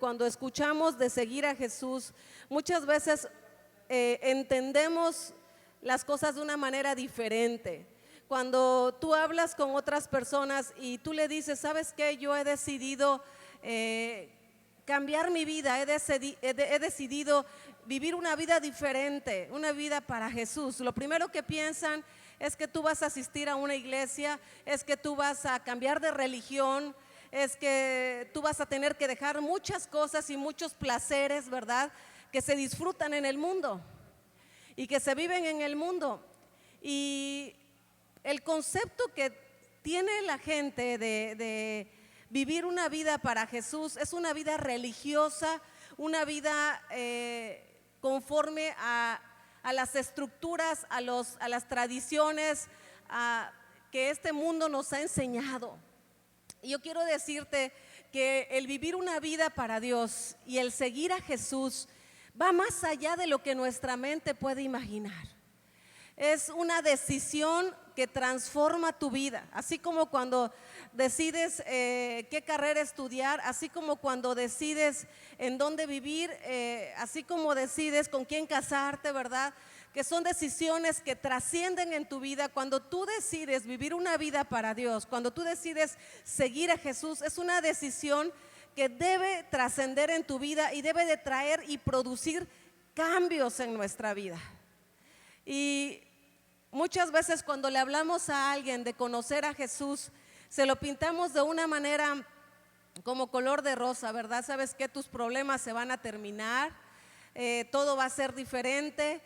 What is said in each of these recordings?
Cuando escuchamos de seguir a Jesús, muchas veces entendemos las cosas de una manera diferente. Cuando tú hablas con otras personas y tú le dices, ¿sabes qué? Yo he decidido cambiar mi vida, he decidido vivir una vida diferente, una vida para Jesús. Lo primero que piensan es que tú vas a asistir a una iglesia, es que tú vas a cambiar de religión, es que tú vas a tener que dejar muchas cosas y muchos placeres, ¿verdad? Que se disfrutan en el mundo y que se viven en el mundo. Y el concepto que tiene la gente de vivir una vida para Jesús es una vida religiosa, una vida conforme a las estructuras, a las tradiciones que este mundo nos ha enseñado. Y yo quiero decirte que el vivir una vida para Dios y el seguir a Jesús va más allá de lo que nuestra mente puede imaginar. Es una decisión que transforma tu vida, así como cuando decides qué carrera estudiar, así como cuando decides en dónde vivir, así como decides con quién casarte, ¿verdad? Que son decisiones que trascienden en tu vida. Cuando tú decides vivir una vida para Dios, cuando tú decides seguir a Jesús, es una decisión que debe trascender en tu vida y debe de traer y producir cambios en nuestra vida. Y muchas veces cuando le hablamos a alguien de conocer a Jesús, se lo pintamos de una manera como color de rosa, ¿verdad? Sabes que tus problemas se van a terminar, todo va a ser diferente.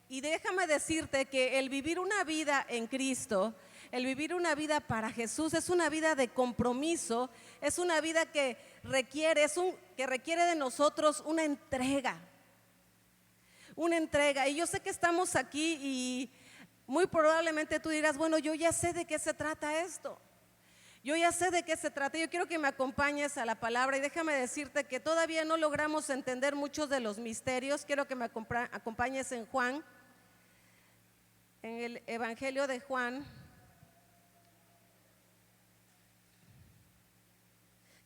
Y déjame decirte que el vivir una vida en Cristo, el vivir una vida para Jesús es una vida de compromiso, es una vida que requiere de nosotros una entrega. Y yo sé que estamos aquí y muy probablemente tú dirás, bueno, yo ya sé de qué se trata esto. Yo ya sé de qué se trata. Yo quiero que me acompañes a la palabra y déjame decirte que todavía no logramos entender muchos de los misterios. Quiero que me acompañes en Juan, en el Evangelio de Juan,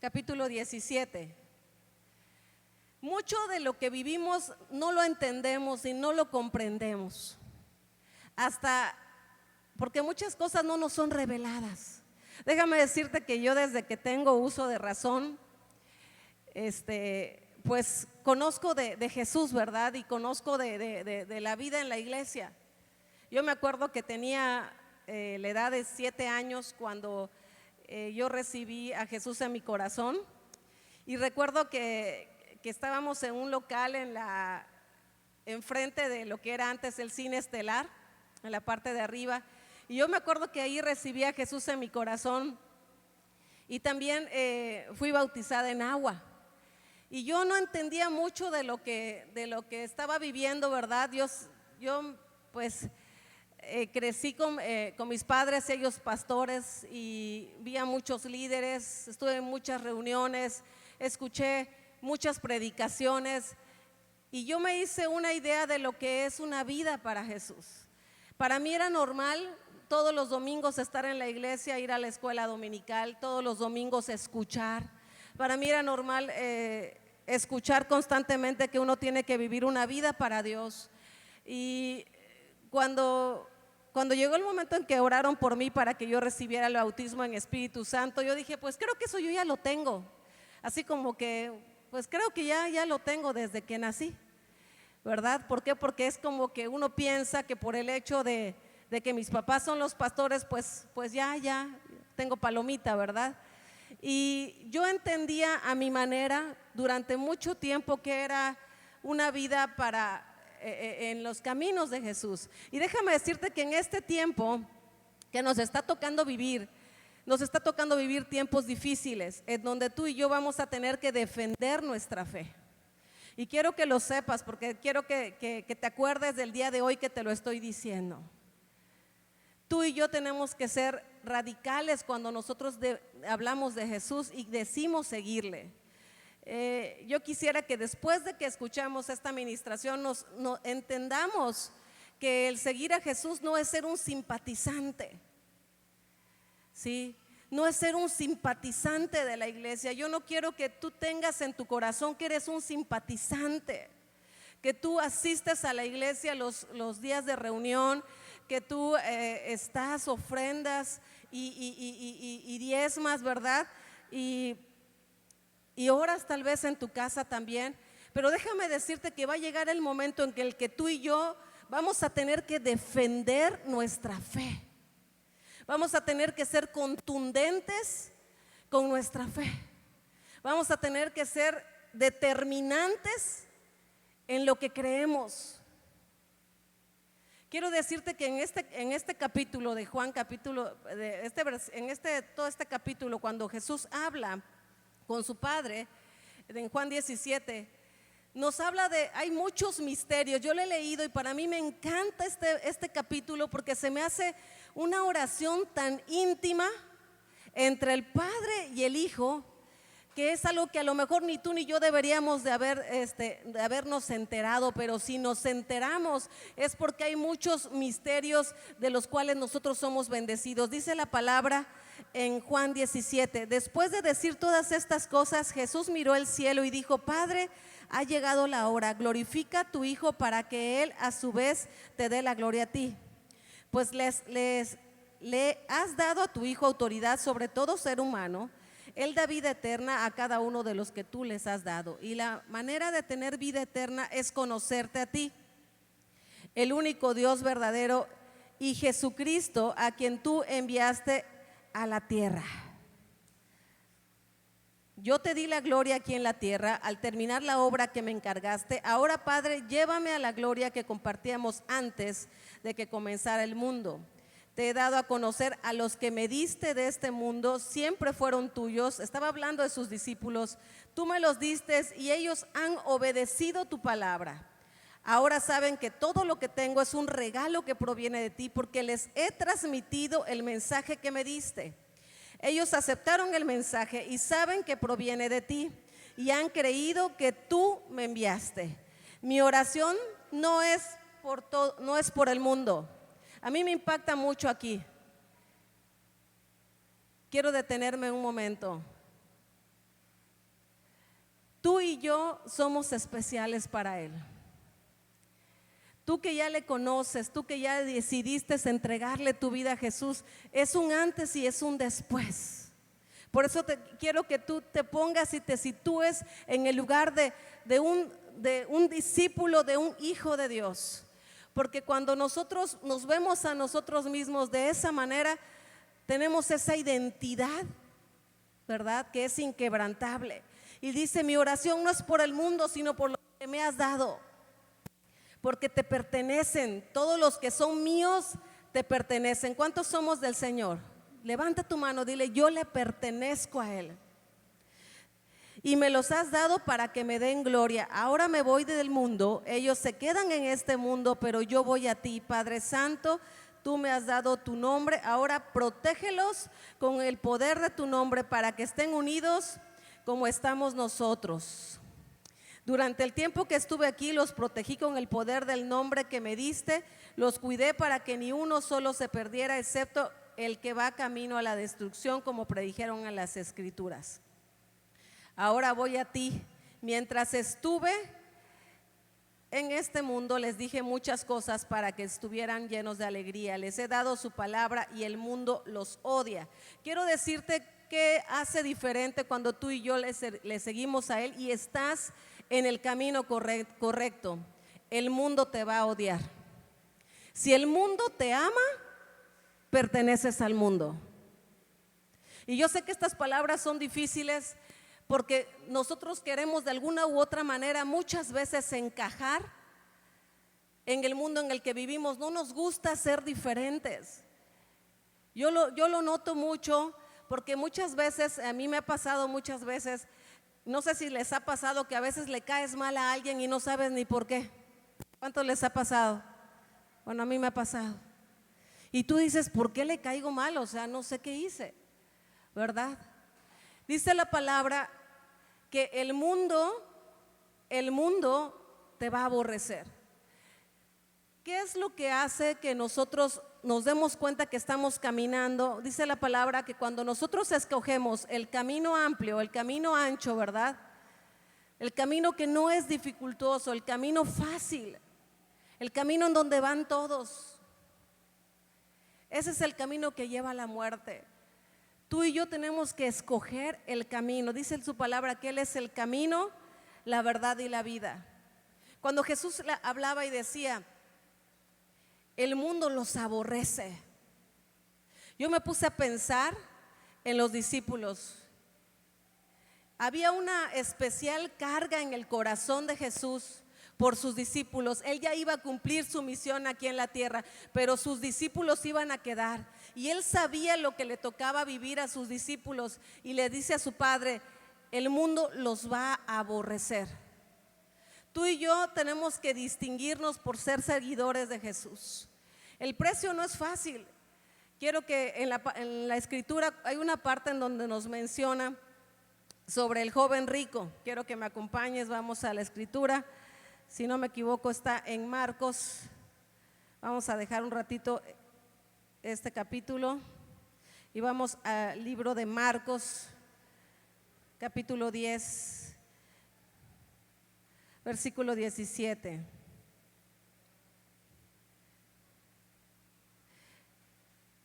capítulo 17. Mucho de lo que vivimos no lo entendemos y no lo comprendemos, porque muchas cosas no nos son reveladas. Déjame decirte que yo desde que tengo uso de razón, pues conozco de Jesús, ¿verdad? Y conozco de la vida en la iglesia. Yo me acuerdo que tenía la edad de 7 años cuando yo recibí a Jesús en mi corazón. Y recuerdo que estábamos en un local enfrente de lo que era antes el cine Estelar, en la parte de arriba. Y yo me acuerdo que ahí recibí a Jesús en mi corazón y también fui bautizada en agua. Y yo no entendía mucho de lo que estaba viviendo, ¿verdad? Yo pues crecí con mis padres, ellos pastores, y vi a muchos líderes, estuve en muchas reuniones, escuché muchas predicaciones y yo me hice una idea de lo que es una vida para Jesús. Para mí era normal todos los domingos estar en la iglesia, ir a la escuela dominical, todos los domingos escuchar. Para mí era normal escuchar constantemente que uno tiene que vivir una vida para Dios. Y cuando llegó el momento en que oraron por mí para que yo recibiera el bautismo en Espíritu Santo, yo dije, pues creo que eso yo ya lo tengo. Así como que, pues creo que ya lo tengo desde que nací, ¿verdad? ¿Por qué? Porque es como que uno piensa que por el hecho de que mis papás son los pastores, pues ya tengo palomita, ¿verdad? Y yo entendía a mi manera durante mucho tiempo que era una vida en los caminos de Jesús. Y déjame decirte que en este tiempo que nos está tocando vivir tiempos difíciles, en donde tú y yo vamos a tener que defender nuestra fe. Y quiero que lo sepas, porque quiero que te acuerdes del día de hoy que te lo estoy diciendo. Tú y yo tenemos que ser radicales cuando nosotros hablamos de Jesús y decimos seguirle. Yo quisiera que después de que escuchamos esta administración entendamos que el seguir a Jesús no es ser un simpatizante, ¿sí? no es ser un simpatizante de la iglesia. Yo no quiero que tú tengas en tu corazón que eres un simpatizante, que tú asistes a la iglesia los días de reunión, que tú estás, ofrendas y diezmas, ¿verdad? Y oras tal vez en tu casa también. Pero déjame decirte que va a llegar el momento en que el que tú y yo vamos a tener que defender nuestra fe. Vamos a tener que ser contundentes con nuestra fe. Vamos a tener que ser determinantes en lo que creemos. Quiero decirte que en este capítulo de Juan, todo este capítulo, cuando Jesús habla con su Padre, en Juan 17, nos habla hay muchos misterios. Yo lo he leído y para mí me encanta este capítulo porque se me hace una oración tan íntima entre el Padre y el Hijo, que es algo que a lo mejor ni tú ni yo deberíamos de habernos enterado, pero si nos enteramos es porque hay muchos misterios de los cuales nosotros somos bendecidos. Dice la palabra en Juan 17: después de decir todas estas cosas, Jesús miró al cielo y dijo: Padre, ha llegado la hora, glorifica a tu Hijo para que Él a su vez te dé la gloria a ti. Pues le has dado a tu Hijo autoridad sobre todo ser humano. Él da vida eterna a cada uno de los que tú les has dado. Y la manera de tener vida eterna es conocerte a ti, el único Dios verdadero, y Jesucristo, a quien tú enviaste a la tierra. Yo te di la gloria aquí en la tierra al terminar la obra que me encargaste. Ahora, Padre, llévame a la gloria que compartíamos antes de que comenzara el mundo. Te he dado a conocer a los que me diste de este mundo, siempre fueron tuyos. Estaba hablando de sus discípulos. Tú me los diste y ellos han obedecido tu palabra. Ahora saben que todo lo que tengo es un regalo que proviene de ti, porque les he transmitido el mensaje que me diste. Ellos aceptaron el mensaje y saben que proviene de ti y han creído que tú me enviaste. Mi oración no es por el mundo. A mí me impacta mucho aquí. Quiero detenerme un momento. Tú y yo somos especiales para Él. Tú que ya le conoces, tú que ya decidiste entregarle tu vida a Jesús, es un antes y es un después. Por eso quiero que tú te pongas y te sitúes en el lugar de un discípulo, de un hijo de Dios. Porque cuando nosotros nos vemos a nosotros mismos de esa manera, tenemos esa identidad, ¿verdad? Que es inquebrantable. Y dice: mi oración no es por el mundo, sino por lo que me has dado. Porque te pertenecen, todos los que son míos te pertenecen. ¿Cuántos somos del Señor? Levanta tu mano, dile: yo le pertenezco a Él. Y me los has dado para que me den gloria. Ahora me voy del mundo, ellos se quedan en este mundo, pero yo voy a ti. Padre Santo, tú me has dado tu nombre, ahora protégelos con el poder de tu nombre para que estén unidos como estamos nosotros. Durante el tiempo que estuve aquí los protegí con el poder del nombre que me diste, los cuidé para que ni uno solo se perdiera, excepto el que va camino a la destrucción, como predijeron en las Escrituras. Ahora voy a ti. Mientras estuve en este mundo les dije muchas cosas para que estuvieran llenos de alegría. Les he dado su palabra y el mundo los odia. Quiero decirte qué hace diferente cuando tú y yo le seguimos a Él y estás en el camino correcto. El mundo te va a odiar. Si el mundo te ama, perteneces al mundo. Y yo sé que estas palabras son difíciles, porque nosotros queremos de alguna u otra manera muchas veces encajar en el mundo en el que vivimos. No nos gusta ser diferentes. Yo lo noto mucho, porque muchas veces, a mí me ha pasado muchas veces, no sé si les ha pasado que a veces le caes mal a alguien y no sabes ni por qué. ¿Cuántos les ha pasado? Bueno, a mí me ha pasado. Y tú dices: ¿por qué le caigo mal? O sea, no sé qué hice, ¿verdad? Dice la palabra que el mundo te va a aborrecer. ¿Qué es lo que hace que nosotros nos demos cuenta que estamos caminando. Dice la palabra que cuando nosotros escogemos el camino amplio, el camino ancho, ¿verdad? El camino que no es dificultoso, el camino fácil, el camino en donde van todos. Ese es el camino que lleva a la muerte. Tú y yo tenemos que escoger el camino. Dice en su palabra que Él es el camino, la verdad y la vida. Cuando Jesús hablaba y decía, el mundo los aborrece, yo me puse a pensar en los discípulos. Había una especial carga en el corazón de Jesús por sus discípulos. Él ya iba a cumplir su misión aquí en la tierra, pero sus discípulos iban a quedar. Y Él sabía lo que le tocaba vivir a sus discípulos y le dice a su Padre, el mundo los va a aborrecer. Tú y yo tenemos que distinguirnos por ser seguidores de Jesús. El precio no es fácil. Quiero que en la escritura hay una parte en donde nos menciona sobre el joven rico. Quiero que me acompañes, vamos a la escritura. Si no me equivoco está en Marcos. Vamos a dejar un ratito este capítulo y vamos al libro de Marcos, capítulo 10. Versículo 17.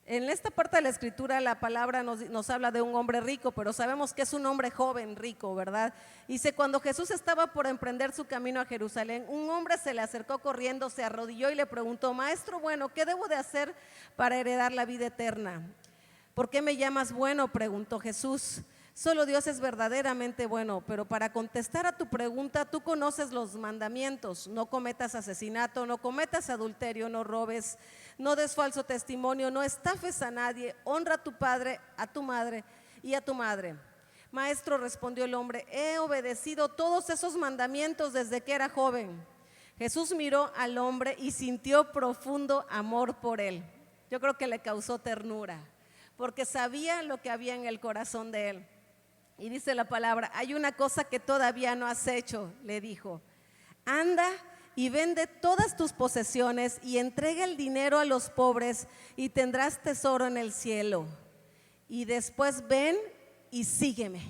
En esta parte de la escritura la palabra nos habla de un hombre rico, pero sabemos que es un hombre joven rico, ¿verdad? Dice, cuando Jesús estaba por emprender su camino a Jerusalén, un hombre se le acercó corriendo, se arrodilló y le preguntó, maestro bueno, ¿qué debo de hacer para heredar la vida eterna? ¿Por qué me llamas bueno?, preguntó Jesús. Solo Dios es verdaderamente bueno, pero para contestar a tu pregunta, tú conoces los mandamientos: no cometas asesinato, no cometas adulterio, no robes, no des falso testimonio, no estafes a nadie, honra a tu padre, a tu madre y a tu madre. Maestro, respondió el hombre, he obedecido todos esos mandamientos desde que era joven. Jesús miró al hombre y sintió profundo amor por él. Yo creo que le causó ternura, porque sabía lo que había en el corazón de él. Y dice la palabra, hay una cosa que todavía no has hecho, le dijo. Anda y vende todas tus posesiones y entrega el dinero a los pobres y tendrás tesoro en el cielo. Y después ven y sígueme.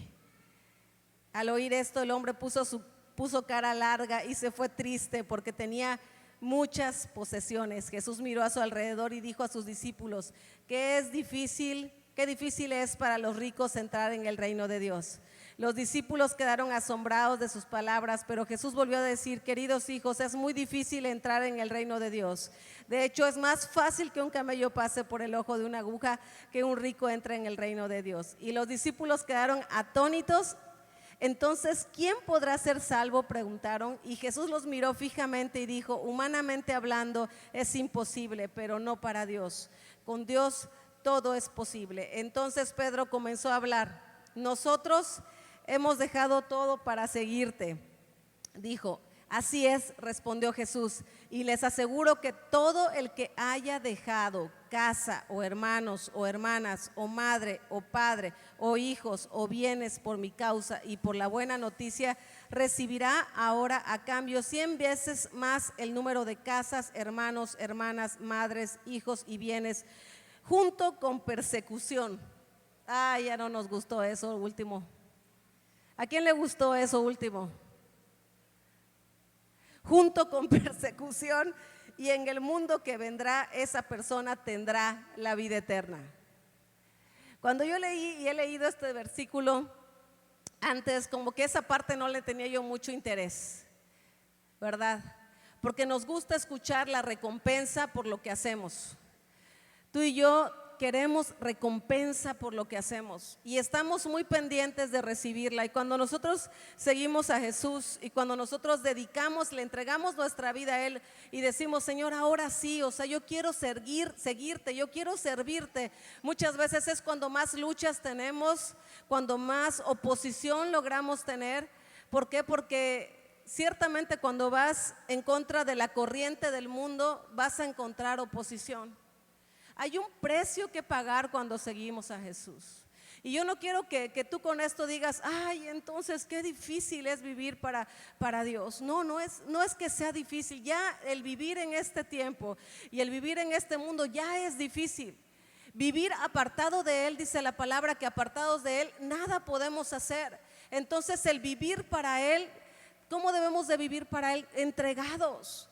Al oír esto, el hombre puso cara larga y se fue triste porque tenía muchas posesiones. Jesús miró a su alrededor y dijo a sus discípulos, qué difícil es para los ricos entrar en el reino de Dios. Los discípulos quedaron asombrados de sus palabras, pero Jesús volvió a decir, queridos hijos, es muy difícil entrar en el reino de Dios. De hecho, es más fácil que un camello pase por el ojo de una aguja que un rico entre en el reino de Dios. Y los discípulos quedaron atónitos. Entonces, ¿quién podrá ser salvo?, preguntaron, y Jesús los miró fijamente y dijo, humanamente hablando es imposible, pero no para Dios. Con Dios todo es posible. Entonces Pedro comenzó a hablar, nosotros hemos dejado todo para seguirte. Dijo, así es, respondió Jesús, y les aseguro que todo el que haya dejado casa o hermanos o hermanas o madre o padre o hijos o bienes por mi causa y por la buena noticia, recibirá ahora a cambio 100 veces más el número de casas, hermanos, hermanas, madres, hijos y bienes, junto con persecución. Ya no nos gustó eso último. ¿A quién le gustó eso último? Junto con persecución, y en el mundo que vendrá esa persona tendrá la vida eterna. Cuando yo leí y he leído este versículo antes, como que esa parte no le tenía yo mucho interés, ¿verdad? Porque nos gusta escuchar la recompensa por lo que hacemos. Tú y yo queremos recompensa por lo que hacemos y estamos muy pendientes de recibirla. Y cuando nosotros seguimos a Jesús y cuando nosotros dedicamos, le entregamos nuestra vida a Él y decimos, Señor, ahora sí, yo quiero seguirte, yo quiero servirte. Muchas veces es cuando más luchas tenemos, cuando más oposición logramos tener. ¿Por qué? Porque ciertamente cuando vas en contra de la corriente del mundo vas a encontrar oposición. Hay un precio que pagar cuando seguimos a Jesús. Y yo no quiero que tú con esto digas, ay, entonces qué difícil es vivir para Dios. No, no es que sea difícil. Ya el vivir en este tiempo y el vivir en este mundo ya es difícil. Vivir apartado de Él, dice la palabra, que apartados de Él nada podemos hacer. Entonces el vivir para Él, ¿cómo debemos de vivir para Él? Entregados,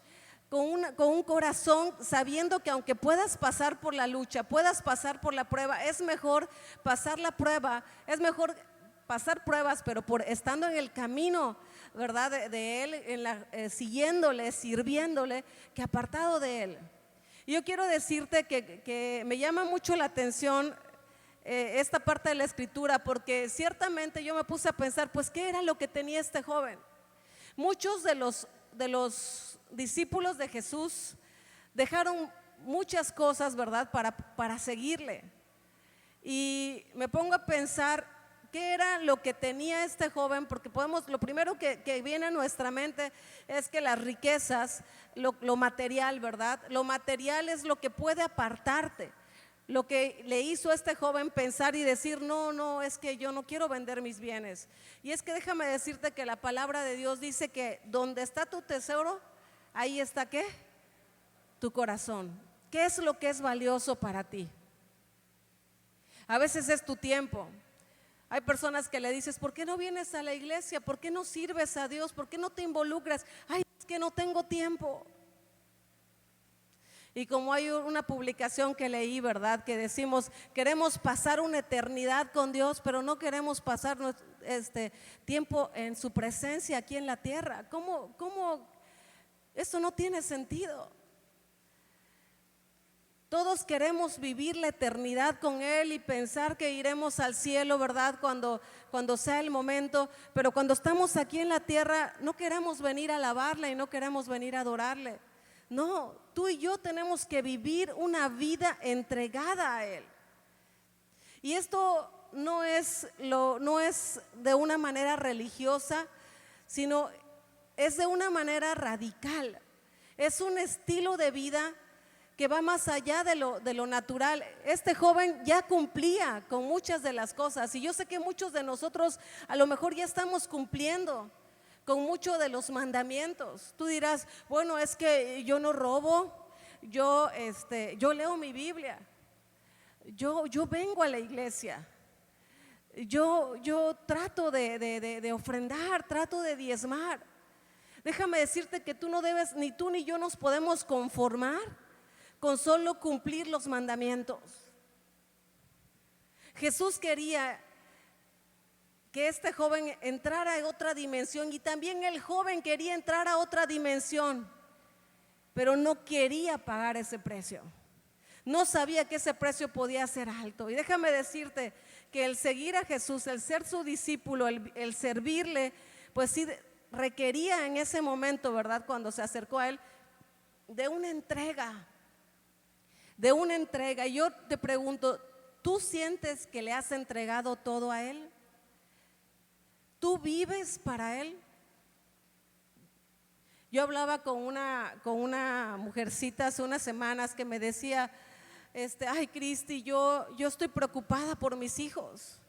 con un corazón, sabiendo que aunque puedas pasar por la lucha, puedas pasar por la prueba, es mejor pasar la prueba, es mejor pasar pruebas, pero estando en el camino, ¿verdad? De Él, siguiéndole, sirviéndole, que apartado de Él. Y yo quiero decirte que me llama mucho la atención esta parte de la escritura, porque ciertamente yo me puse a pensar, pues, ¿qué era lo que tenía este joven? Muchos de los discípulos de Jesús dejaron muchas cosas, ¿verdad?, para seguirle. Y me pongo a pensar qué era lo que tenía este joven, porque lo primero que viene a nuestra mente es que las riquezas, lo material, ¿verdad? Lo material es lo que puede apartarte. Lo que le hizo a este joven pensar y decir, no, es que yo no quiero vender mis bienes. Y es que déjame decirte que la palabra de Dios dice que donde está tu tesoro, ahí está, ¿qué? Tu corazón. ¿Qué es lo que es valioso para ti? A veces es tu tiempo. Hay personas que le dices, ¿por qué no vienes a la iglesia? ¿Por qué no sirves a Dios? ¿Por qué no te involucras? Ay, es que no tengo tiempo. Y como hay una publicación que leí, ¿verdad?, que decimos, queremos pasar una eternidad con Dios, pero no queremos pasar tiempo en su presencia aquí en la tierra. ¿Cómo? Esto no tiene sentido. Todos queremos vivir la eternidad con Él y pensar que iremos al cielo, ¿verdad?, cuando sea el momento, pero cuando estamos aquí en la tierra no queremos venir a alabarle y no queremos venir a adorarle. No, tú y yo tenemos que vivir una vida entregada a Él. Y esto no es de una manera religiosa, sino es de una manera radical. Es un estilo de vida que va más allá de lo natural. Este joven ya cumplía con muchas de las cosas, y yo sé que muchos de nosotros a lo mejor ya estamos cumpliendo con muchos de los mandamientos. Tú dirás, bueno, es que yo no robo, yo leo mi Biblia, yo vengo a la iglesia, yo trato de ofrendar, trato de diezmar. Déjame decirte que tú no debes, ni tú ni yo nos podemos conformar con solo cumplir los mandamientos. Jesús quería que este joven entrara a otra dimensión, y también el joven quería entrar a otra dimensión, pero no quería pagar ese precio. No sabía que ese precio podía ser alto. Y déjame decirte que el seguir a Jesús, el ser su discípulo, el servirle, pues sí requería en ese momento, ¿verdad?, cuando se acercó a Él, de una entrega. Y yo te pregunto, ¿tú sientes que le has entregado todo a Él? ¿Tú vives para Él? Yo hablaba con una mujercita hace unas semanas que me decía, ay, Cristi, yo estoy preocupada por mis hijos.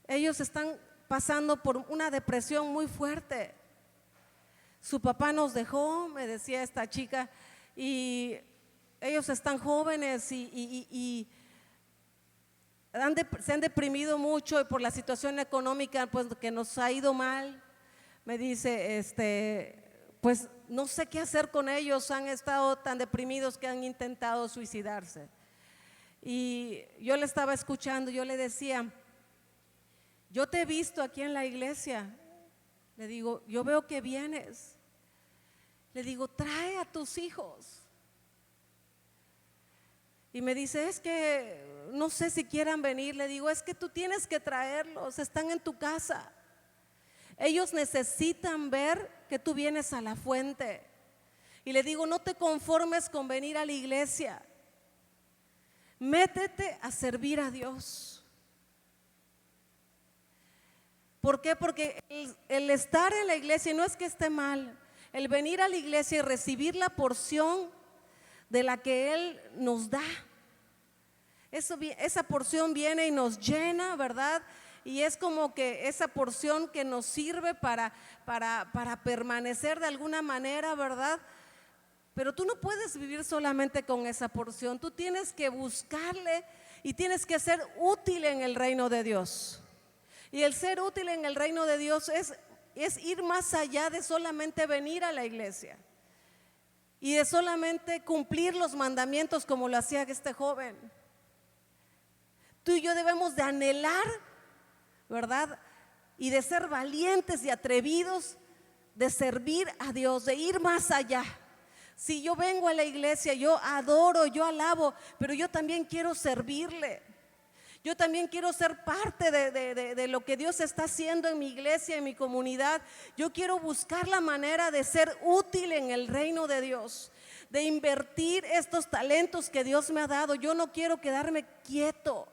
Ellos están pasando por una depresión muy fuerte. Su papá nos dejó, me decía esta chica, y ellos están jóvenes y se han deprimido mucho, y por la situación económica, pues, que nos ha ido mal. Me dice, pues no sé qué hacer con ellos, han estado tan deprimidos que han intentado suicidarse. Y yo le estaba escuchando, yo le decía, yo te he visto aquí en la iglesia. Le digo, yo veo que vienes. Le digo, trae a tus hijos. Y me dice, es que no sé si quieran venir. Le digo, es que tú tienes que traerlos, están en tu casa. Ellos necesitan ver que tú vienes a la fuente. Y le digo, no te conformes con venir a la iglesia. Métete a servir a Dios. ¿Por qué? Porque el estar en la iglesia, no es que esté mal, el venir a la iglesia y recibir la porción de la que Él nos da, esa porción viene y nos llena, ¿verdad? Y es como que esa porción que nos sirve para permanecer de alguna manera, ¿verdad? Pero tú no puedes vivir solamente con esa porción, tú tienes que buscarle y tienes que ser útil en el reino de Dios. Y el ser útil en el reino de Dios es ir más allá de solamente venir a la iglesia y de solamente cumplir los mandamientos como lo hacía este joven. Tú y yo debemos de anhelar, ¿verdad? Y de ser valientes y atrevidos, de servir a Dios, de ir más allá. Si yo vengo a la iglesia, yo adoro, yo alabo, pero yo también quiero servirle. Yo también quiero ser parte de lo que Dios está haciendo en mi iglesia, en mi comunidad. Yo quiero buscar la manera de ser útil en el reino de Dios, de invertir estos talentos que Dios me ha dado. Yo no quiero quedarme quieto.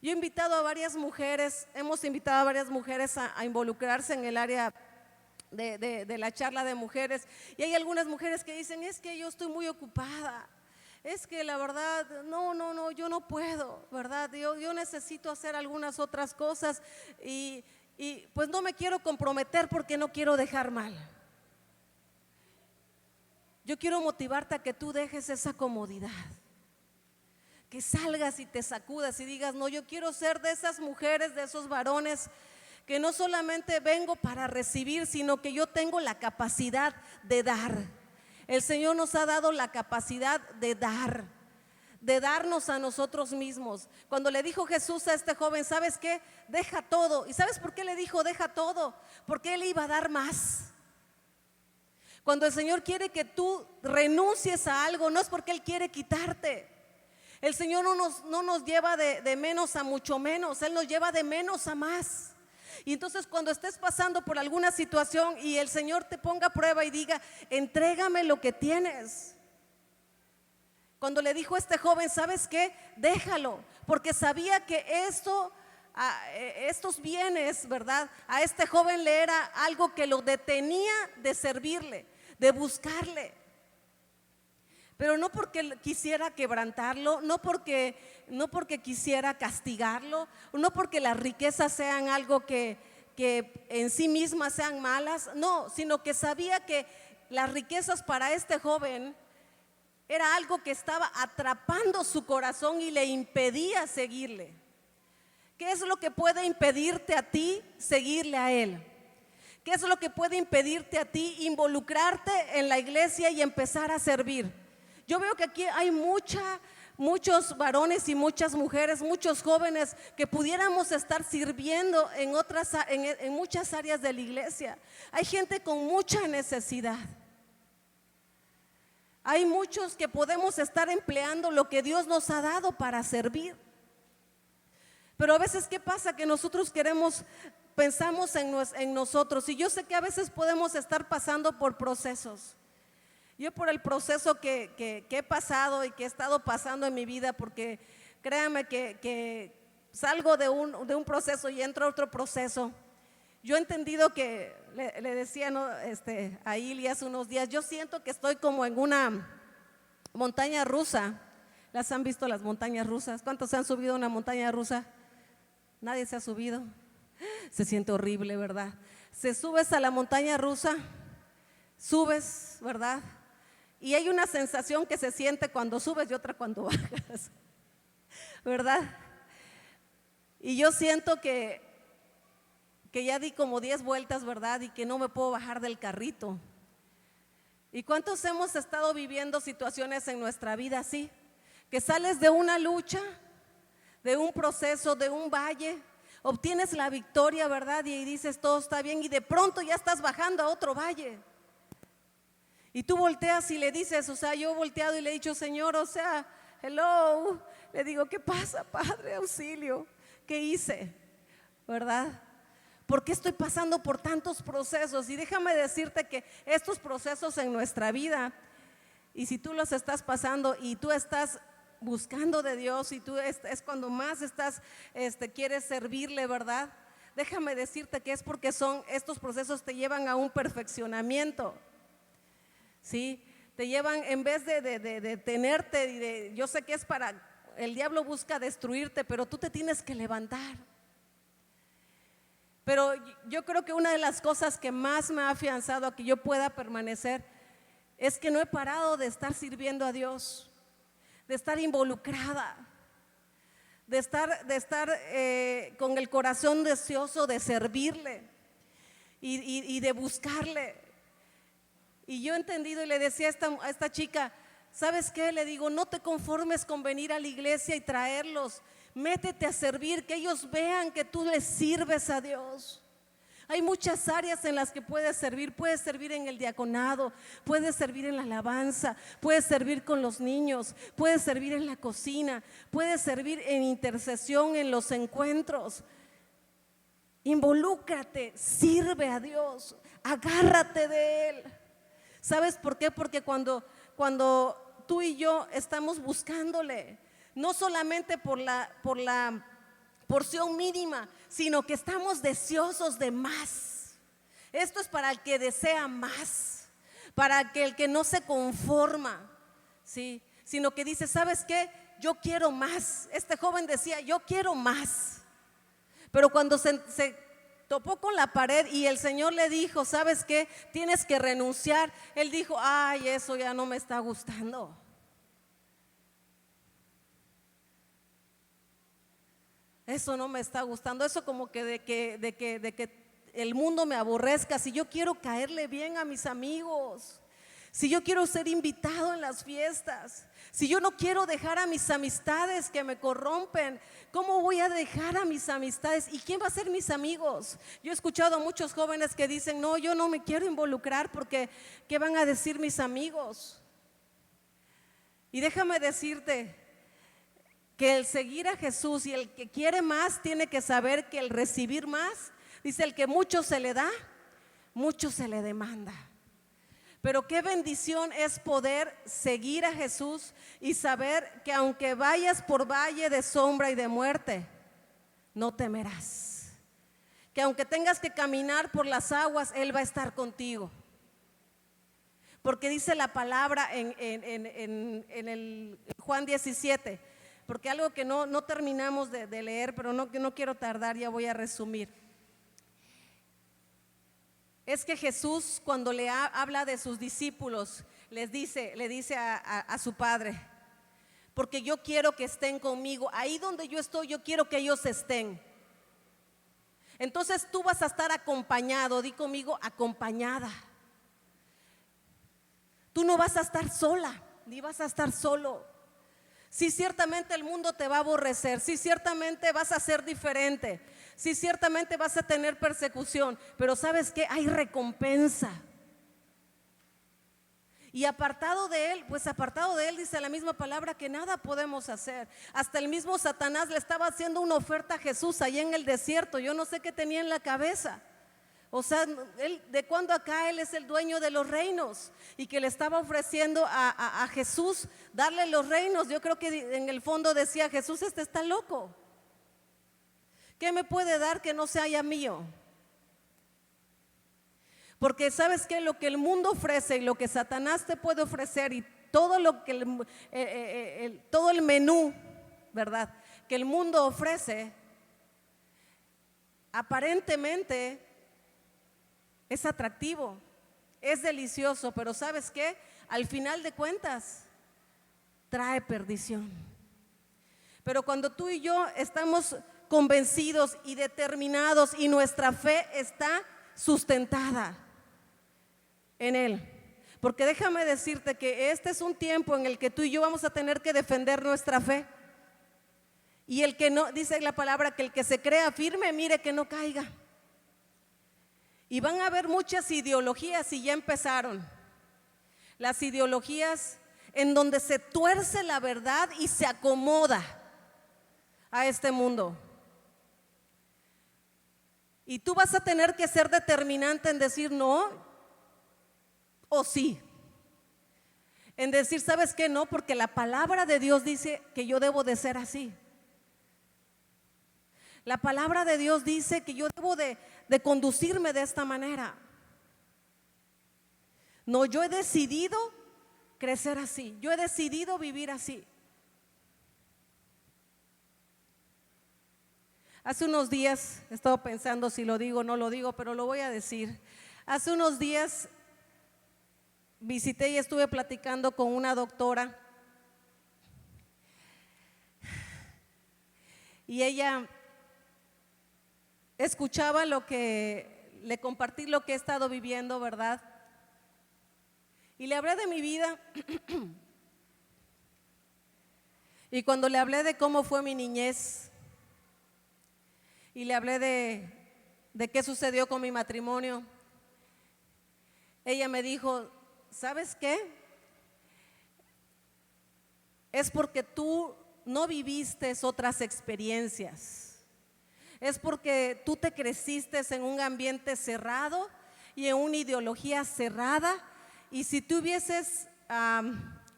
Yo he invitado a varias mujeres, hemos invitado a varias mujeres a involucrarse en el área de la charla de mujeres, y hay algunas mujeres que dicen: es que yo estoy muy ocupada, es que la verdad, no, yo no puedo, ¿verdad? Yo necesito hacer algunas otras cosas y pues no me quiero comprometer porque no quiero dejar mal. Yo quiero motivarte a que tú dejes esa comodidad, que salgas y te sacudas y digas: no, yo quiero ser de esas mujeres, de esos varones que no solamente vengo para recibir, sino que yo tengo la capacidad de dar. El Señor nos ha dado la capacidad de dar, de darnos a nosotros mismos. Cuando le dijo Jesús a este joven: ¿sabes qué? Deja todo. ¿Y sabes por qué le dijo deja todo? Porque Él iba a dar más. Cuando el Señor quiere que tú renuncies a algo, no es porque Él quiere quitarte. El Señor no nos lleva de menos a mucho menos, Él nos lleva de menos a más. Y entonces cuando estés pasando por alguna situación y el Señor te ponga a prueba y diga: entrégame lo que tienes. Cuando le dijo a este joven: ¿sabes qué? Déjalo, porque sabía que estos bienes, ¿verdad? A este joven le era algo que lo detenía de servirle, de buscarle. Pero no porque quisiera quebrantarlo, no porque quisiera castigarlo, no porque las riquezas sean algo que en sí mismas sean malas, no, sino que sabía que las riquezas para este joven era algo que estaba atrapando su corazón y le impedía seguirle. ¿Qué es lo que puede impedirte a ti seguirle a Él? ¿Qué es lo que puede impedirte a ti involucrarte en la iglesia y empezar a servir? Yo veo que aquí hay muchos varones y muchas mujeres, muchos jóvenes que pudiéramos estar sirviendo en muchas áreas de la iglesia. Hay gente con mucha necesidad. Hay muchos que podemos estar empleando lo que Dios nos ha dado para servir. Pero a veces, ¿qué pasa? Que nosotros pensamos en nosotros, y yo sé que a veces podemos estar pasando por procesos. Yo por el proceso que he pasado y que he estado pasando en mi vida, porque créanme que salgo de un proceso y entro a otro proceso. Yo he entendido que, le decía, ¿no? A Ili hace unos días, yo siento que estoy como en una montaña rusa. ¿Las han visto las montañas rusas? ¿Cuántos se han subido a una montaña rusa? Nadie se ha subido. Se siente horrible, ¿verdad? Se subes a la montaña rusa, subes, ¿verdad? Y hay una sensación que se siente cuando subes y otra cuando bajas, ¿verdad? Y yo siento que ya di como 10 vueltas, ¿verdad? Y que no me puedo bajar del carrito. ¿Y cuántos hemos estado viviendo situaciones en nuestra vida así? Que sales de una lucha, de un proceso, de un valle, obtienes la victoria, ¿verdad? Y dices todo está bien, y de pronto ya estás bajando a otro valle. Y tú volteas y le dices, yo he volteado y le he dicho: Señor, hello, le digo: ¿qué pasa, Padre? Auxilio, ¿qué hice? ¿Verdad? ¿Por qué estoy pasando por tantos procesos? Y déjame decirte que estos procesos en nuestra vida, y si tú los estás pasando y tú estás buscando de Dios y tú es cuando más quieres servirle, ¿verdad? Déjame decirte que es porque estos procesos te llevan a un perfeccionamiento. ¿Sí? Te llevan, en vez de tenerte, yo sé que es para el diablo busca destruirte, pero tú te tienes que levantar. Pero yo creo que una de las cosas que más me ha afianzado a que yo pueda permanecer es que no he parado de estar sirviendo a Dios, de estar involucrada, de estar con el corazón deseoso de servirle y de buscarle. Y yo he entendido y le decía a esta chica, ¿sabes qué? Le digo, no te conformes con venir a la iglesia y traerlos, métete a servir, que ellos vean que tú les sirves a Dios. Hay muchas áreas en las que puedes servir en el diaconado, puedes servir en la alabanza, puedes servir con los niños, puedes servir en la cocina, puedes servir en intercesión, en los encuentros. Involúcrate, sirve a Dios, agárrate de Él. ¿Sabes por qué? Porque cuando tú y yo estamos buscándole, no solamente por la porción mínima, sino que estamos deseosos de más. Esto es para el que desea más, para el que no se conforma, ¿sí? Sino que dice, ¿sabes qué? Yo quiero más. Este joven decía, yo quiero más. Pero cuando se topó con la pared y el Señor le dijo, ¿sabes qué? Tienes que renunciar. Él dijo, ay, eso ya no me está gustando. Eso no me está gustando, eso como que de que el mundo me aborrezca. Si yo quiero caerle bien a mis amigos, si yo quiero ser invitado en las fiestas, si yo no quiero dejar a mis amistades que me corrompen, ¿cómo voy a dejar a mis amistades? ¿Y quién va a ser mis amigos? Yo he escuchado a muchos jóvenes que dicen, no, yo no me quiero involucrar porque ¿qué van a decir mis amigos? Y déjame decirte que el seguir a Jesús y el que quiere más tiene que saber que el recibir más, dice, el que mucho se le da, mucho se le demanda. Pero qué bendición es poder seguir a Jesús y saber que aunque vayas por valle de sombra y de muerte, no temerás. Que aunque tengas que caminar por las aguas, Él va a estar contigo. Porque dice la palabra en el Juan 17, porque algo que no terminamos de leer, pero no quiero tardar, ya voy a resumir. Es que Jesús, cuando le habla de sus discípulos, le dice a su Padre, porque yo quiero que estén conmigo, ahí donde yo estoy, yo quiero que ellos estén. Entonces tú vas a estar acompañado, di conmigo, acompañada. Tú no vas a estar sola, ni vas a estar solo. Sí, ciertamente el mundo te va a aborrecer, sí, ciertamente vas a ser diferente, sí, ciertamente vas a tener persecución, pero ¿sabes qué? Hay recompensa. Y apartado de Él dice la misma palabra que nada podemos hacer. Hasta el mismo Satanás le estaba haciendo una oferta a Jesús allá en el desierto. Yo no sé qué tenía en la cabeza. O sea, de cuando acá Él es el dueño de los reinos y que le estaba ofreciendo a Jesús darle los reinos. Yo creo que en el fondo decía, Jesús, este está loco. ¿Qué me puede dar que no sea ya mío? Porque sabes que lo que el mundo ofrece y lo que Satanás te puede ofrecer y todo lo que todo el menú, ¿verdad?, que el mundo ofrece, aparentemente es atractivo, es delicioso, pero ¿sabes qué? Al final de cuentas, trae perdición. Pero cuando tú y yo estamos convencidos y determinados y nuestra fe está sustentada en Él, porque déjame decirte que este es un tiempo en el que tú y yo vamos a tener que defender nuestra fe. Y el que no, dice la palabra, que el que se crea firme, mire que no caiga. Y van a haber muchas ideologías y ya empezaron. Las ideologías en donde se tuerce la verdad y se acomoda a este mundo. Y tú vas a tener que ser determinante en decir no o sí. En decir, ¿sabes qué? No, porque la palabra de Dios dice que yo debo de ser así. La palabra de Dios dice que yo debo de conducirme de esta manera. No, yo he decidido crecer así, yo he decidido vivir así. Hace unos días, he estado pensando si lo digo o no lo digo, pero lo voy a decir. Hace unos días visité y estuve platicando con una doctora y ella escuchaba le compartí lo que he estado viviendo, ¿verdad? Y le hablé de mi vida y cuando le hablé de cómo fue mi niñez y le hablé de qué sucedió con mi matrimonio, ella me dijo, ¿sabes qué? Es porque tú no viviste otras experiencias. Es porque tú te creciste en un ambiente cerrado y en una ideología cerrada. Y si tú hubieses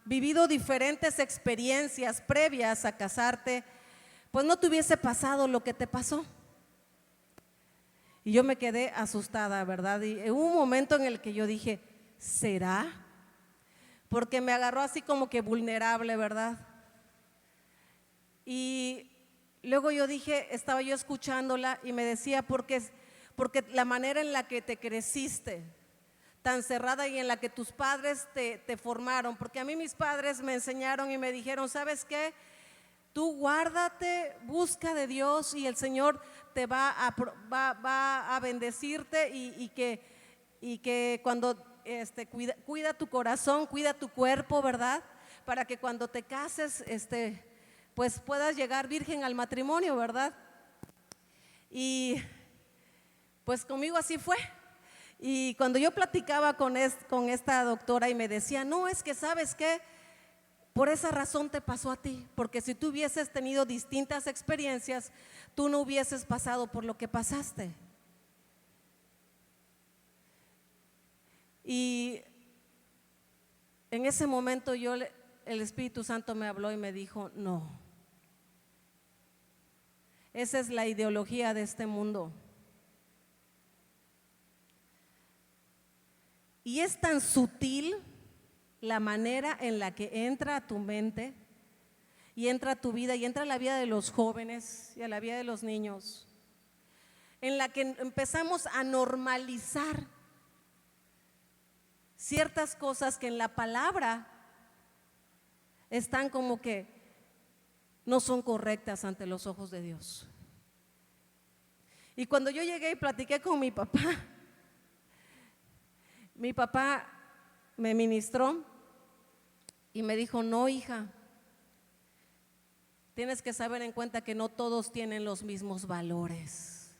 vivido diferentes experiencias previas a casarte, pues no te hubiese pasado lo que te pasó. Y yo me quedé asustada, ¿verdad? Y hubo un momento en el que yo dije, ¿será? Porque me agarró así como que vulnerable, ¿verdad? Y luego yo dije, estaba yo escuchándola y me decía, porque la manera en la que te creciste, tan cerrada y en la que tus padres te formaron, porque a mí mis padres me enseñaron y me dijeron, ¿sabes qué? Tú guárdate, busca de Dios y el Señor te va a bendecirte y que cuando cuida tu corazón, cuida tu cuerpo, ¿verdad? Para que cuando te cases, pues puedas llegar virgen al matrimonio, ¿verdad? Y pues conmigo así fue. Y cuando yo platicaba con esta doctora y me decía, no, es que ¿sabes qué? Por esa razón te pasó a ti, porque si tú hubieses tenido distintas experiencias, tú no hubieses pasado por lo que pasaste. Y en ese momento el Espíritu Santo me habló y me dijo, no, esa es la ideología de este mundo. Y es tan sutil la manera en la que entra a tu mente y entra a tu vida y entra a la vida de los jóvenes y a la vida de los niños, en la que empezamos a normalizar ciertas cosas que en la palabra están como que no son correctas ante los ojos de Dios. Y cuando yo llegué y platiqué con mi papá me ministró y me dijo, no, hija, tienes que saber en cuenta que no todos tienen los mismos valores.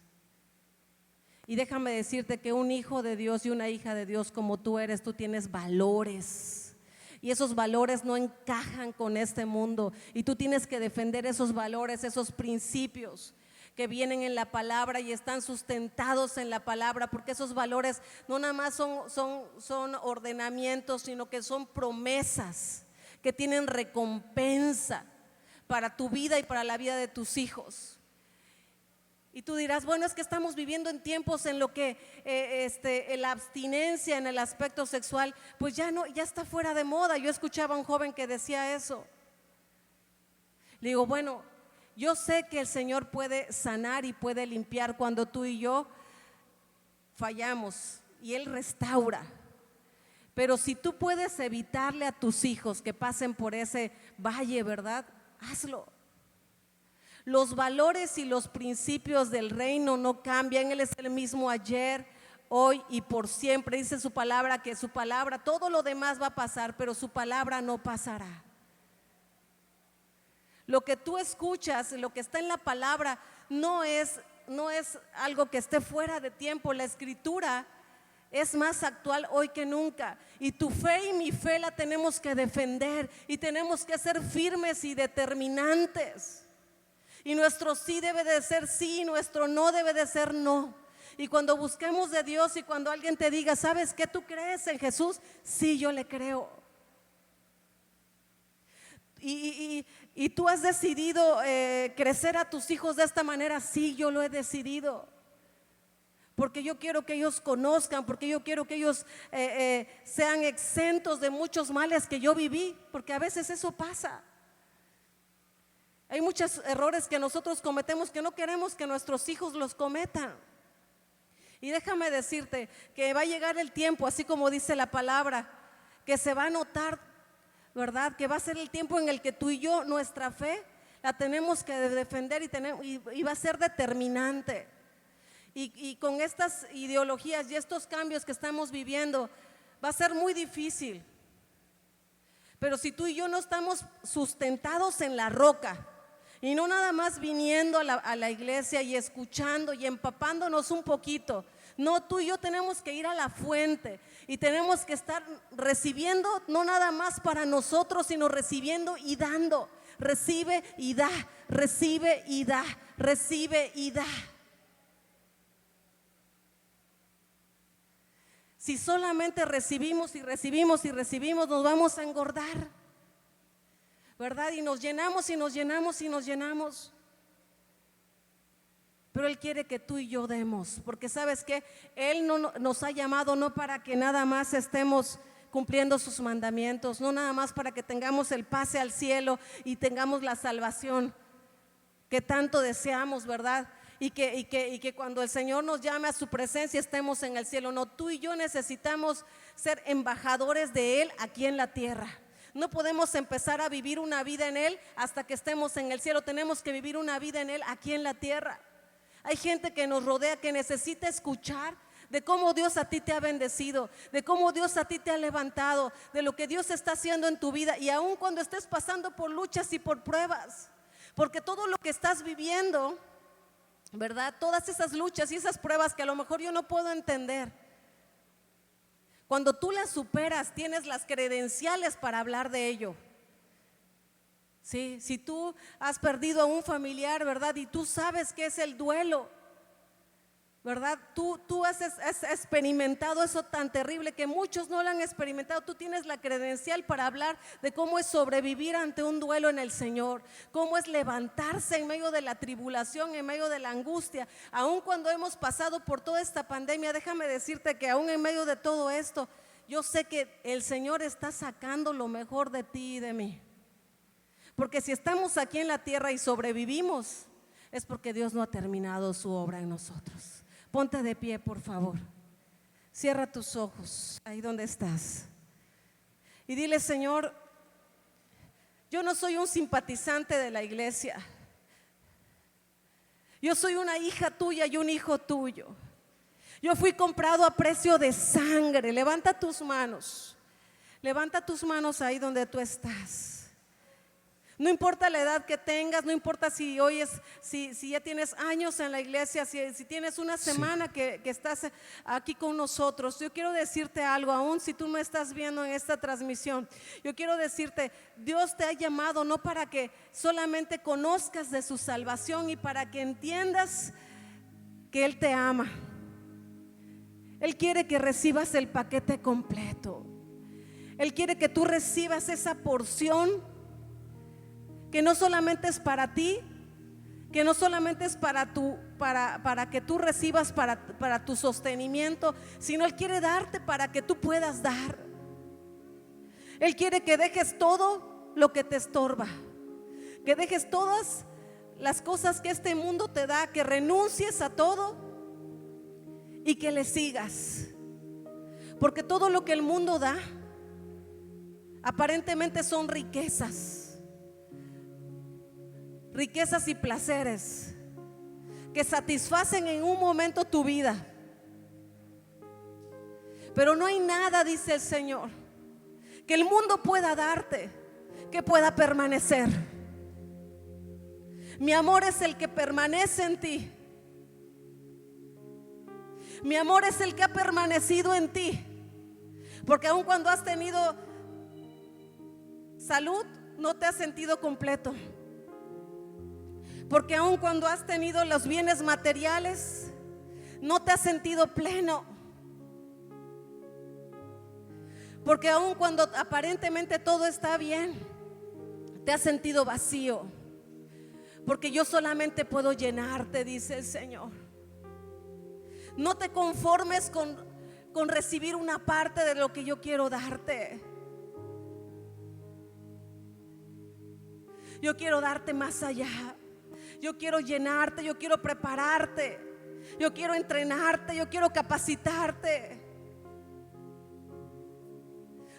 Y déjame decirte que un hijo de Dios y una hija de Dios como tú eres, tú tienes valores. Y esos valores no encajan con este mundo. Y tú tienes que defender esos valores, esos principios que vienen en la palabra y están sustentados en la palabra, porque esos valores no nada más son ordenamientos, sino que son promesas que tienen recompensa para tu vida y para la vida de tus hijos. Y tú dirás, bueno, es que estamos viviendo en tiempos en lo que la abstinencia en el aspecto sexual, pues ya está fuera de moda. Yo escuchaba a un joven que decía eso. Le digo, bueno, yo sé que el Señor puede sanar y puede limpiar cuando tú y yo fallamos y Él restaura. Pero si tú puedes evitarle a tus hijos que pasen por ese valle, ¿verdad? Hazlo. Los valores y los principios del reino no cambian. Él es el mismo ayer, hoy y por siempre. Dice su palabra que su palabra, todo lo demás va a pasar, pero su palabra no pasará. Lo que tú escuchas, lo que está en la palabra, no es algo que esté fuera de tiempo. La escritura es más actual hoy que nunca. Y tu fe y mi fe la tenemos que defender y tenemos que ser firmes y determinantes. Y nuestro sí debe de ser sí, nuestro no debe de ser no. Y cuando busquemos de Dios y cuando alguien te diga, ¿sabes qué? ¿Tú crees en Jesús? Sí, yo le creo. Y tú has decidido crecer a tus hijos de esta manera. Sí, yo lo he decidido. Porque yo quiero que ellos conozcan, porque yo quiero que ellos sean exentos de muchos males que yo viví, porque a veces eso pasa. Hay muchos errores que nosotros cometemos que no queremos que nuestros hijos los cometan. Y déjame decirte que va a llegar el tiempo, así como dice la palabra, que se va a notar, ¿verdad? Que va a ser el tiempo en el que tú y yo, nuestra fe, la tenemos que defender y va a ser determinante. Y con estas ideologías y estos cambios que estamos viviendo, va a ser muy difícil. Pero si tú y yo no estamos sustentados en la roca, y no nada más viniendo a la iglesia y escuchando y empapándonos un poquito. No, tú y yo tenemos que ir a la fuente y tenemos que estar recibiendo, no nada más para nosotros, sino recibiendo y dando. Recibe y da, recibe y da, recibe y da. Si solamente recibimos y recibimos y recibimos, nos vamos a engordar, ¿verdad? Y nos llenamos y nos llenamos y nos llenamos. Pero Él quiere que tú y yo demos, porque ¿sabes qué? Él no nos ha llamado no para que nada más estemos cumpliendo sus mandamientos, no nada más para que tengamos el pase al cielo y tengamos la salvación que tanto deseamos, ¿verdad? Y que cuando el Señor nos llame a su presencia estemos en el cielo. No, tú y yo necesitamos ser embajadores de Él aquí en la tierra. No podemos empezar a vivir una vida en Él hasta que estemos en el cielo. Tenemos que vivir una vida en Él aquí en la tierra. Hay gente que nos rodea que necesita escuchar de cómo Dios a ti te ha bendecido, de cómo Dios a ti te ha levantado, de lo que Dios está haciendo en tu vida, y aun cuando estés pasando por luchas y por pruebas, porque todo lo que estás viviendo, ¿verdad? Todas esas luchas y esas pruebas que a lo mejor yo no puedo entender, cuando tú las superas, tienes las credenciales para hablar de ello. Sí, si tú has perdido a un familiar, ¿verdad? Y tú sabes qué es el duelo, ¿verdad? Tú has experimentado eso tan terrible que muchos no lo han experimentado. Tú tienes la credencial para hablar de cómo es sobrevivir ante un duelo en el Señor, cómo es levantarse en medio de la tribulación, en medio de la angustia. Aun cuando hemos pasado por toda esta pandemia, déjame decirte que aún en medio de todo esto, yo sé que el Señor está sacando lo mejor de ti y de mí. Porque si estamos aquí en la tierra y sobrevivimos, es porque Dios no ha terminado su obra en nosotros. Ponte de pie, por favor. Cierra tus ojos ahí donde estás y dile: Señor, yo no soy un simpatizante de la iglesia. Yo soy una hija tuya y un hijo tuyo. Yo fui comprado a precio de sangre. Levanta tus manos. Levanta tus manos ahí donde tú estás. No importa la edad que tengas, no importa si hoy si ya tienes años en la iglesia, si tienes una semana que estás aquí con nosotros. Yo quiero decirte algo, aún si tú me estás viendo en esta transmisión, yo quiero decirte, Dios te ha llamado no para que solamente conozcas de su salvación y para que entiendas que Él te ama. Él quiere que recibas el paquete completo. Él quiere que tú recibas esa porción que no solamente es para ti, que no solamente es para que tú recibas para tu sostenimiento, sino Él quiere darte para que tú puedas dar. Él quiere que dejes todo lo que te estorba, que dejes todas las cosas que este mundo te da, que renuncies a todo y que le sigas. Porque todo lo que el mundo da aparentemente son riquezas y placeres que satisfacen en un momento tu vida. Pero no hay nada, dice el Señor, que el mundo pueda darte que pueda permanecer. Mi amor es el que permanece en ti. Mi amor es el que ha permanecido en ti. Porque aun cuando has tenido salud, no te has sentido completo. Porque aun cuando has tenido los bienes materiales, no te has sentido pleno. Porque aun cuando aparentemente todo está bien, te has sentido vacío. Porque yo solamente puedo llenarte, dice el Señor. No te conformes con recibir una parte de lo que yo quiero darte. Yo quiero darte más allá. Yo quiero llenarte, yo quiero prepararte, yo quiero entrenarte, yo quiero capacitarte.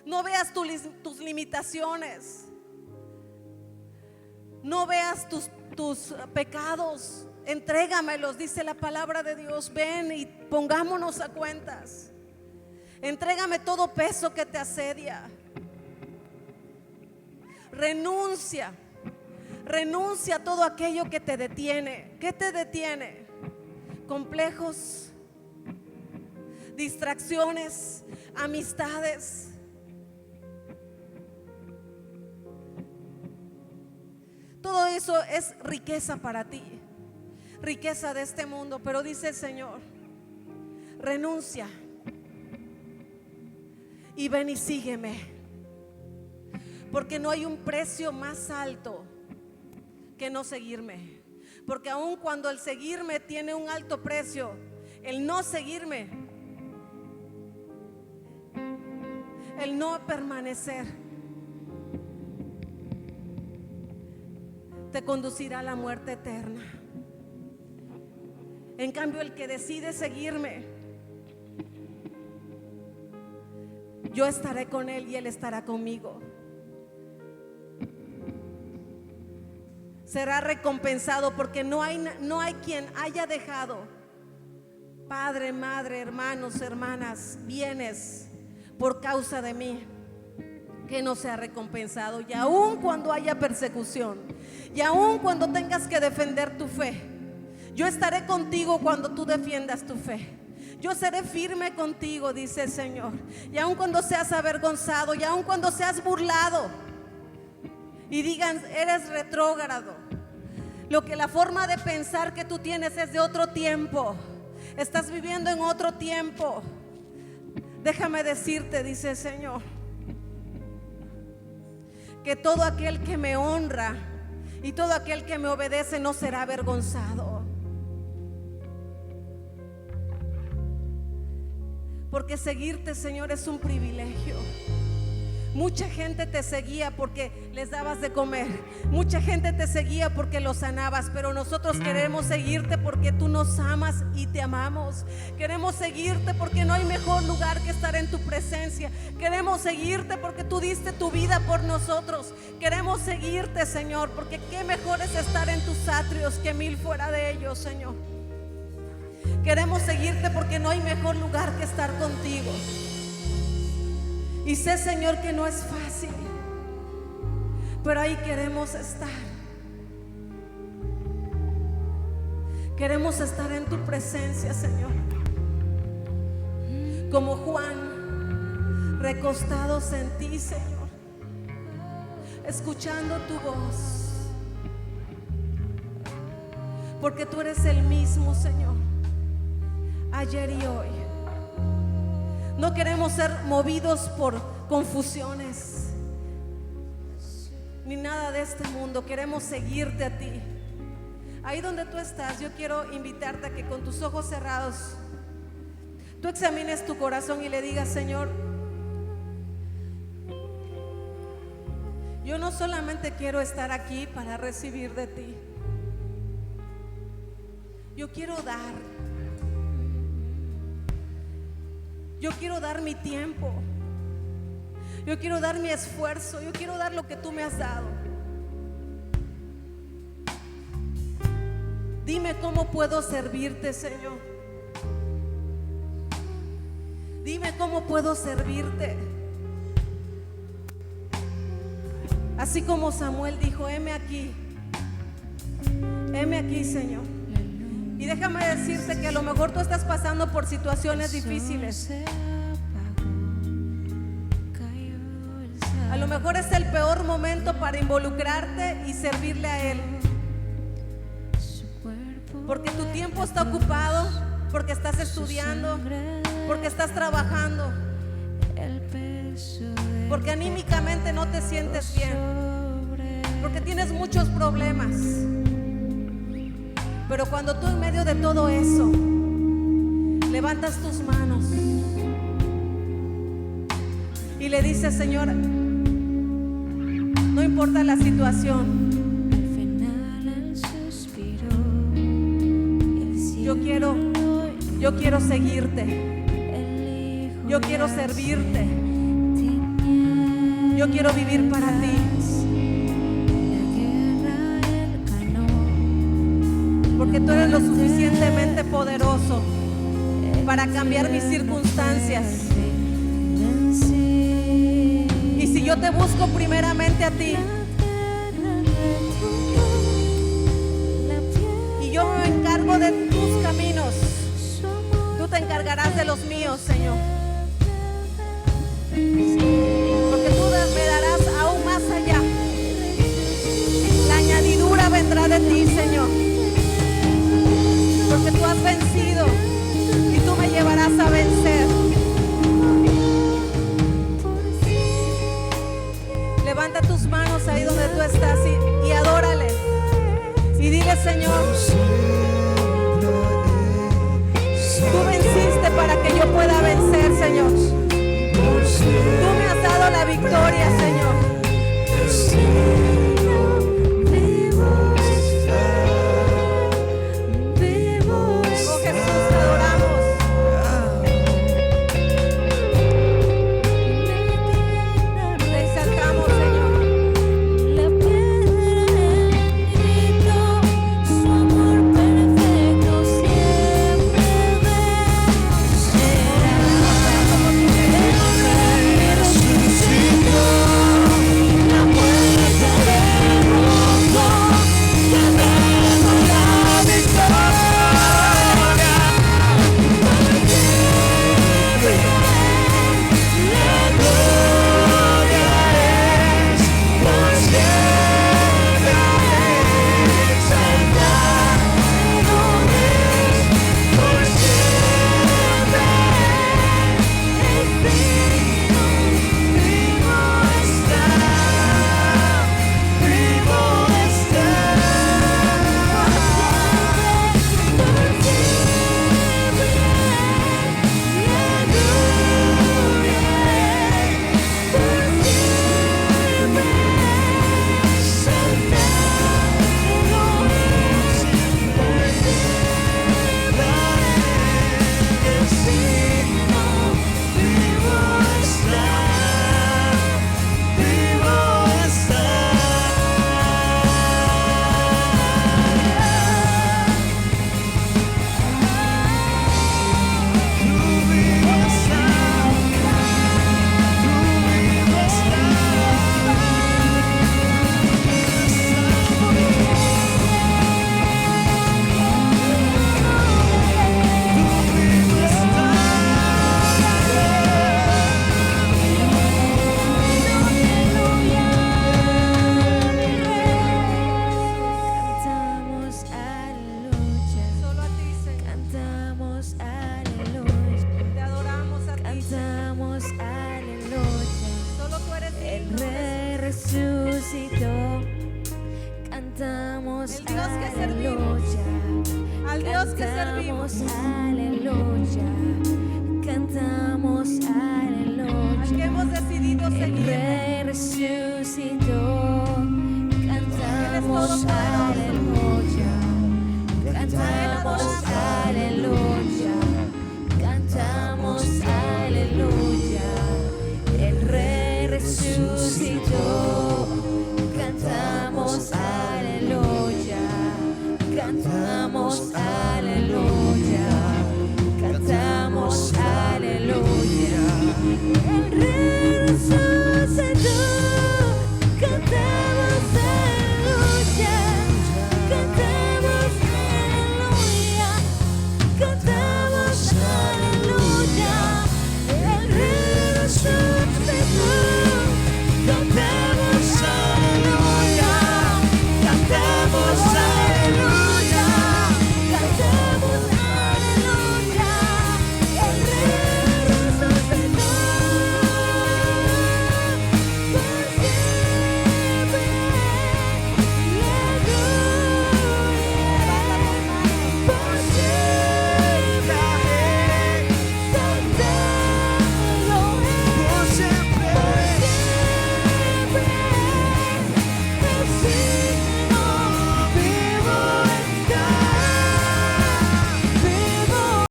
No veas tus limitaciones. No veas tus pecados. Entrégamelos, dice la palabra de Dios. Ven y pongámonos a cuentas. Entrégame todo peso que te asedia. Renuncia a todo aquello que te detiene. ¿Qué te detiene? Complejos, distracciones, amistades. Todo eso es riqueza para ti, riqueza de este mundo. Pero dice el Señor: renuncia y ven y sígueme, porque no hay un precio más alto que no seguirme. Porque aun cuando el seguirme tiene un alto precio, el no seguirme, el no permanecer, te conducirá a la muerte eterna. En cambio, el que decide seguirme, yo estaré con él y él estará conmigo. Será recompensado, porque no hay quien haya dejado padre, madre, hermanos, hermanas, bienes por causa de mí, que no sea recompensado. Y aun cuando haya persecución, y aun cuando tengas que defender tu fe, yo estaré contigo cuando tú defiendas tu fe. Yo seré firme contigo, dice el Señor. Y aun cuando seas avergonzado, y aun cuando seas burlado y digan: eres retrógrado, la forma de pensar que tú tienes es de otro tiempo, estás viviendo en otro tiempo. Déjame decirte, dice el Señor, que todo aquel que me honra y todo aquel que me obedece no será avergonzado. Porque seguirte, Señor, es un privilegio. Mucha gente te seguía porque les dabas de comer. Mucha gente te seguía porque los sanabas. Pero nosotros queremos seguirte porque tú nos amas y te amamos. Queremos seguirte porque no hay mejor lugar que estar en tu presencia. Queremos seguirte porque tú diste tu vida por nosotros. Queremos seguirte, Señor, porque qué mejor es estar en tus atrios que 1000 fuera de ellos, Señor. Queremos seguirte porque no hay mejor lugar que estar contigo. Y sé, Señor, que no es fácil, pero ahí queremos estar. Queremos estar en tu presencia, Señor. Como Juan, recostados en ti, Señor, escuchando tu voz. Porque tú eres el mismo, Señor, ayer y hoy. No queremos ser movidos por confusiones ni nada de este mundo. Queremos seguirte a ti. Ahí donde tú estás, yo quiero invitarte a que con tus ojos cerrados tú examines tu corazón y le digas: Señor, yo no solamente quiero estar aquí para recibir de ti, yo quiero dar. Yo quiero dar mi tiempo, yo quiero dar mi esfuerzo, yo quiero dar lo que tú me has dado. Dime cómo puedo servirte, Señor. Dime cómo puedo servirte. Así como Samuel dijo: heme aquí, Señor. Y déjame decirte que a lo mejor tú estás pasando por situaciones difíciles. A lo mejor es el peor momento para involucrarte y servirle a Él. Porque tu tiempo está ocupado, porque estás estudiando, porque estás trabajando, porque anímicamente no te sientes bien, porque tienes muchos problemas. Pero cuando tú en medio de todo eso levantas tus manos y le dices: Señor, no importa la situación, Yo quiero seguirte. Yo quiero servirte. Yo quiero vivir para ti. Porque tú eres lo suficientemente poderoso para cambiar mis circunstancias. Y si yo te busco primeramente a ti, y yo me encargo de tus caminos, tú te encargarás de los míos, Señor. Porque tú me darás aún más allá. La añadidura vendrá de ti, Señor. Porque tú has vencido y tú me llevarás a vencer. Levanta tus manos ahí donde tú estás y adórale. Y dile, Señor, tú venciste para que yo pueda vencer, Señor. Tú me has dado la victoria, Señor. Oh Jesús, te adoramos. Te exaltamos, Señor. Su amor perfecto siempre vencerá. Resucitó, la muerte derrotó, ganando la victoria. La gloria es por siempre exaltado es por siempre el vivo, vivo está, vivo está por siempre. La gloria es por siempre Solo a ti, Señor. cantamos aleluya, Te adoramos a ti. cantamos aleluya. Solo tú eres El digno. Rey resucitó, cantamos El Dios que servimos. aleluya, Al Dios que servimos. cantamos aleluya, cantamos Al aleluya. que hemos decidido El seguir. Rey resucitó, cantamos todopoderoso. aleluya, cantamos aleluya, cantamos aleluya. El Rey resucitó,